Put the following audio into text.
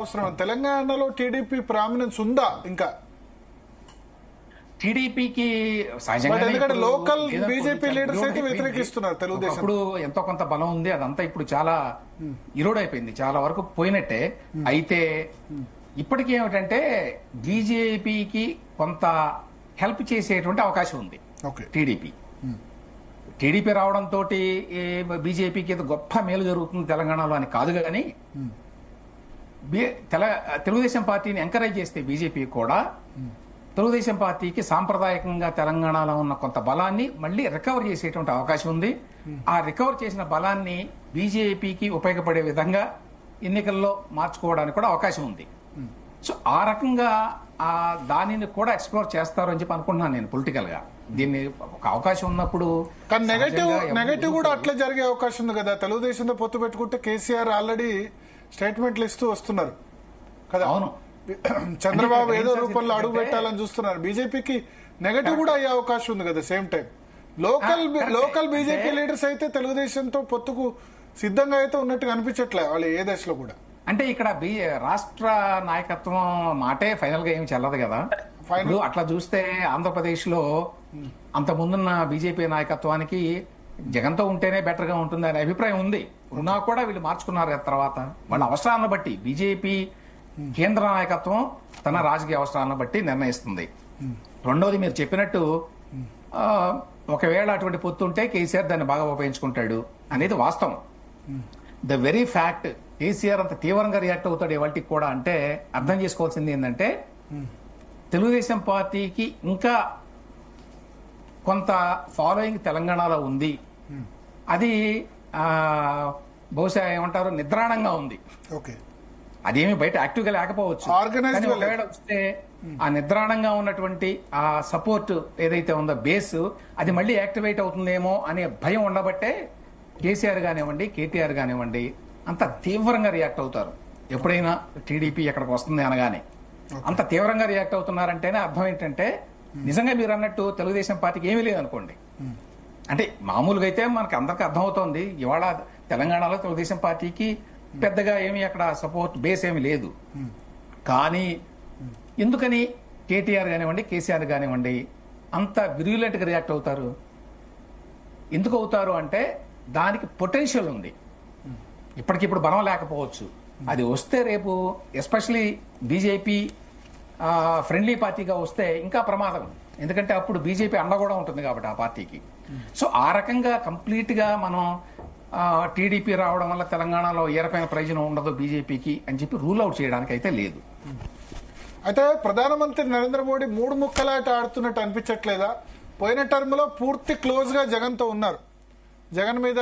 అవసరం తెలంగాణలో TDP prominence ఉందా ఇంకా? టీడీపీకి ఎందుకంటే లోకల్ బీజేపీ లీడర్స్ అయితే వ్యతిరేకిస్తున్నారు తెలుగుదేశం. ఇప్పుడు ఎంతో కొంత బలం ఉంది, అదంతా ఇప్పుడు చాలా ఇరుడైపోయింది, చాలా వరకు పోయినట్టే. అయితే ఇప్పటికీ ఏమిటంటే బీజేపీకి కొంత హెల్ప్ చేసేటువంటి అవకాశం ఉంది టీడీపీ రావడంతో బీజేపీకి గొప్ప మేలు జరుగుతుంది తెలంగాణలో అని కాదు. కానీ తెలుగుదేశం పార్టీని ఎంకరేజ్ చేస్తే బీజేపీ కూడా తెలుగుదేశం పార్టీకి సాంప్రదాయకంగా తెలంగాణలో ఉన్న కొంత బలాన్ని మళ్ళీ రికవర్ చేసేటువంటి అవకాశం ఉంది. ఆ రికవర్ చేసిన బలాన్ని బీజేపీకి ఉపయోగపడే విధంగా ఎన్నికల్లో మార్చుకోవడానికి కూడా అవకాశం ఉంది. సో ఆ రకంగా దానిని కూడా ఎక్స్ప్లోర్ చేస్తారు అని చెప్పి అనుకుంటున్నాను నేను పొలిటికల్ గా. దీన్ని ఒక అవకాశం ఉన్నప్పుడు కానీ నెగటివ్ కూడా అట్లా జరిగే అవకాశం ఉంది కదా. తెలుగుదేశంతో పొత్తు పెట్టుకుంటే కేసీఆర్ ఆల్రెడీ స్టేట్మెంట్లు ఇస్తూ వస్తున్నారు కదా. అవును, చంద్రబాబు ఏదో రూపంలో అడుగు పెట్టాలని చూస్తున్నారు. బీజేపీకి నెగటివ్ కూడా అయ్యే అవకాశం ఉంది కదా. Same time local BJP leaders అయితే తెలుగుదేశంతో పొత్తుకు సిద్ధంగా అయితే ఉన్నట్టుగా అనిపించట్లే వాళ్ళు ఏ దశలో కూడా. అంటే ఇక్కడ రాష్ట్ర నాయకత్వం మాటే ఫైనల్ గా ఏమి చెల్లదు కదా. ఇప్పుడు అట్లా చూస్తే ఆంధ్రప్రదేశ్ లో అంత ముందున్న బీజేపీ నాయకత్వానికి జగన్తో ఉంటేనే బెటర్ గా ఉంటుంది అనే అభిప్రాయం ఉంది. ఉన్నా కూడా వీళ్ళు మార్చుకున్నారు తర్వాత వాళ్ళ అవసరాలను బట్టి. బీజేపీ కేంద్ర నాయకత్వం తన రాజకీయ అవసరాలను బట్టి నిర్ణయిస్తుంది. రెండోది మీరు చెప్పినట్టు ఒకవేళ అటువంటి పొత్తు ఉంటే కేసీఆర్ దాన్ని బాగా ఉపయోగించుకుంటాడు అనేది వాస్తవం. ద వెరీ ఫ్యాక్ట్ కేసీఆర్ అంత తీవ్రంగా రియాక్ట్ అవుతాడు ఇవాళకి కూడా అంటే అర్థం చేసుకోవాల్సింది ఏంటంటే తెలుగుదేశం పార్టీకి ఇంకా కొంత ఫాలోయింగ్ తెలంగాణలో ఉంది. అది బహుశా ఏమంటారు నిద్రాణంగా ఉంది. అదేమి బయట యాక్టివ్ గా లేకపోవచ్చు, ఒకవేళ వస్తే ఆ నిద్రాణంగా ఉన్నటువంటి ఆ సపోర్ట్ ఏదైతే ఉందో బేస్ అది మళ్ళీ యాక్టివేట్ అవుతుందేమో అనే భయం ఉండబట్టే కేసీఆర్ కానివ్వండి కేటీఆర్ కానివ్వండి అంత తీవ్రంగా రియాక్ట్ అవుతారు. ఎప్పుడైనా టీడీపీ ఎక్కడికి వస్తుంది అనగానే అంత తీవ్రంగా రియాక్ట్ అవుతున్నారంటేనే అర్థం ఏంటంటే నిజంగా మీరు అన్నట్టు తెలుగుదేశం పార్టీకి ఏమీ లేదనుకోండి. అంటే మామూలుగా అయితే మనకు అందరికీ అర్థమవుతోంది ఇవాళ తెలంగాణలో తెలుగుదేశం పార్టీకి పెద్దగా ఏమి అక్కడ సపోర్ట్ బేస్ ఏమి లేదు. కానీ ఎందుకని కేటీఆర్ కానివ్వండి కేసీఆర్ కానివ్వండి అంత విరులెంట్ గా రియాక్ట్ అవుతారు? ఎందుకు అవుతారు అంటే దానికి పొటెన్షియల్ ఉంది. ఇప్పటికిప్పుడు బలం లేకపోవచ్చు, అది వస్తే రేపు ఎస్పెషలీ బీజేపీ ఫ్రెండ్లీ పార్టీగా వస్తే ఇంకా ప్రమాదం. ఎందుకంటే అప్పుడు బీజేపీ అండ కూడా ఉంటుంది కాబట్టి ఆ పార్టీకి. సో ఆ రకంగా కంప్లీట్ గా మనం టీడీపీ రావడం వల్ల తెలంగాణలో ఏ రకమైన ప్రయోజనం ఉండదు బీజేపీకి అని చెప్పి రూల్ అవుట్ చేయడానికి అయితే లేదు. అయితే ప్రధానమంత్రి నరేంద్ర మోడీ మూడు ముక్కలాట ఆడుతున్నట్టు అనిపించట్లేదా? పోయిన టర్మ్ లో పూర్తి క్లోజ్ గా జగన్ తో ఉన్నారు. జగన్ మీద